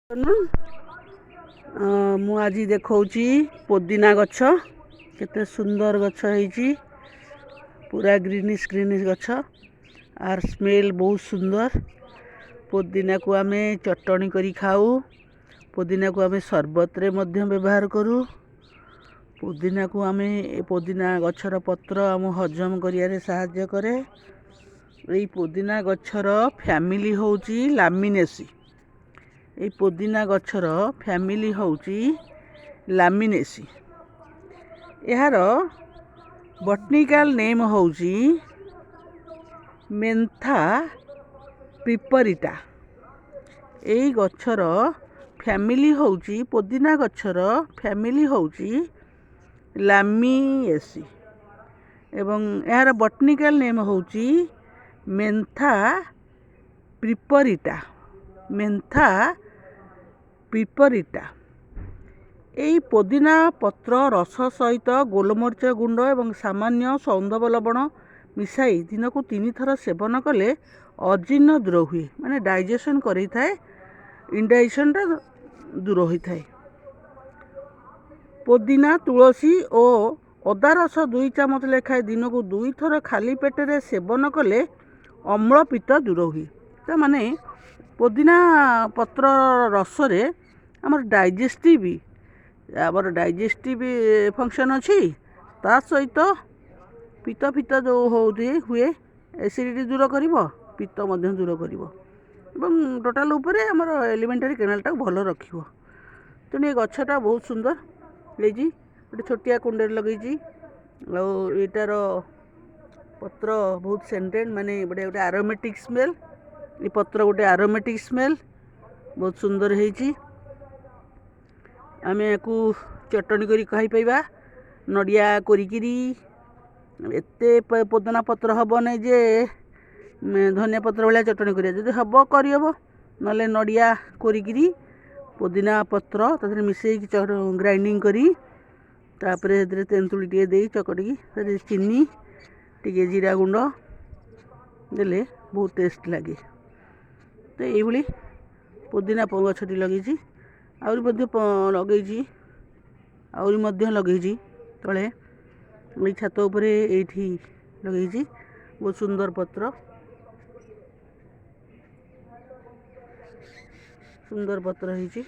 ମୁଁ ଆଜି ଦେଖାଉଛି ପୋଦିନା ଗଛ। କେତେ ସୁନ୍ଦର ଗଛ ହେଇଛି, ପୁରା ଗ୍ରୀନିଶ ଗ୍ରୀନିଶ ଗଛ। ଆର ସ୍ମେଲ ବହୁତ ସୁନ୍ଦର। ପୋଦିନାକୁ ଆମେ ଚଟଣି କରି ଖାଉ, ପୋଦିନାକୁ ଆମେ ସରବତରେ ମଧ୍ୟ ବ୍ୟବହାର କରୁ। ପୋଦିନା ଗଛର ପତ୍ର ଆମ ହଜମ କରିବାରେ ସାହାଯ୍ୟ କରେ। ଏଇ ପୋଦିନା ଗଛର ଫ୍ୟାମିଲି ହେଉଛି ଲାମିନେସି। এই ପୋଦିନା ଗଛର ଫ୍ୟାମିଲି ହେଉଛି ଲାମିନେସି। ଏହାର ବଟନିକାଲ ନେମ୍ ହେଉଛି ମେନ୍ଥା ପିପରିଟା। ଏଇ ଗଛର ଫ୍ୟାମିଲି ହେଉଛି, ପୋଦିନା ଗଛର ଫ୍ୟାମିଲି ହେଉଛି ଲାମିଏସି ଏବଂ ଏହାର ବଟନିକାଲ ନେମ୍ ହେଉଛି ମେନ୍ଥା ପିପରିଟା। ମେନ୍ଥା ପିପରିଟା। ଏହି ପୋଦିନା ପତ୍ର ରସ ସହିତ ଗୋଲମରିଚ ଗୁଣ୍ଡ ଏବଂ ସାମାନ୍ୟ ସୌନ୍ଦବ ଲବଣ ମିଶାଇ ଦିନକୁ 3 ଥର ସେବନ କଲେ ଅଜୀର୍ଣ୍ଣ ଦୂର ହୁଏ, ମାନେ ଡାଇଜେସନ୍ କରିଥାଏ, ଇନଡାଇଜେସନଟା ଦୂର ହୋଇଥାଏ। ପୋଦିନା, ତୁଳସୀ ଓ ଅଦା ରସ 2 ଚାମଚ ଲେଖାଏଁ ଦିନକୁ 2 ଥର ଖାଲି ପେଟରେ ସେବନ କଲେ ଅମ୍ଳ ପିତ୍ତ ଦୂର ହୁଏ। ମାନେ ପୋଦିନା ପତ୍ର ରସରେ ଆମର ଡାଇଜେଷ୍ଟିଭ୍ ଫଙ୍କସନ୍ ଅଛି। ତା ସହିତ ପିତ୍ତ ଯେଉଁ ହୁଏ, ଏସିଡ଼ିଟି ଦୂର କରିବ, ପିତ୍ତ ମଧ୍ୟ ଦୂର କରିବ ଏବଂ ଟୋଟାଲ ଉପରେ ଆମର ଏଲିମେଣ୍ଟାରୀ କେନାଲଟାକୁ ଭଲ ରଖିବ। ତେଣୁ ଏ ଗଛଟା ବହୁତ ସୁନ୍ଦର ହେଇଛି। ଗୋଟେ ଛୋଟିଆ କୁଣ୍ଡରେ ଲଗେଇଛି। ଆଉ ଏଇଟାର ପତ୍ର ବହୁତ ସେଣ୍ଟେଡ୍, ମାନେ ଗୋଟେ ଆରୋମେଟିକ୍ ସ୍ମେଲ୍। ଏ ପତ୍ର ଗୋଟେ ଆରୋମେଟିକ୍ ସ୍ମେଲ୍, ବହୁତ ସୁନ୍ଦର ହେଇଛି। ଆମେ ୟାକୁ ଚଟଣି କରି ଖାଇପାରିବା, ନଡ଼ିଆ କୋରିକିରି। ଏତେ ପୋଦିନା ପତ୍ର ହେବ ନାହିଁ ଯେ ଧନିଆ ପତ୍ର ଭଳିଆ ଚଟଣି କରିବା, ଯଦି ହେବ କରିହେବ, ନହେଲେ ନଡ଼ିଆ କୋରିକିରି ପୋଦିନା ପତ୍ର ତା ଦେହରେ ମିଶାଇକି ଗ୍ରାଇଣ୍ଡିଙ୍ଗ କରି, ତାପରେ ସେଥିରେ ତେନ୍ତୁଳି ଟିକେ ଦେଇ ଚକଟିକି, ସେଥିରେ ଚିନି ଟିକେ, ଜିରା ଗୁଣ୍ଡ ଦେଲେ ବହୁତ ଟେଷ୍ଟ ଲାଗେ। ତ ଏଇଭଳି ପୋଦିନା ଗଛଟି ଲଗେଇଛି। ଆହୁରି ମଧ୍ୟ ଲଗେଇଛି ତଳେ, ଏଇ ଛାତ ଉପରେ ଏଇଠି ଲଗେଇଛି। ବହୁତ ସୁନ୍ଦର ପତ୍ର, ସୁନ୍ଦର ପତ୍ର ହେଇଛି।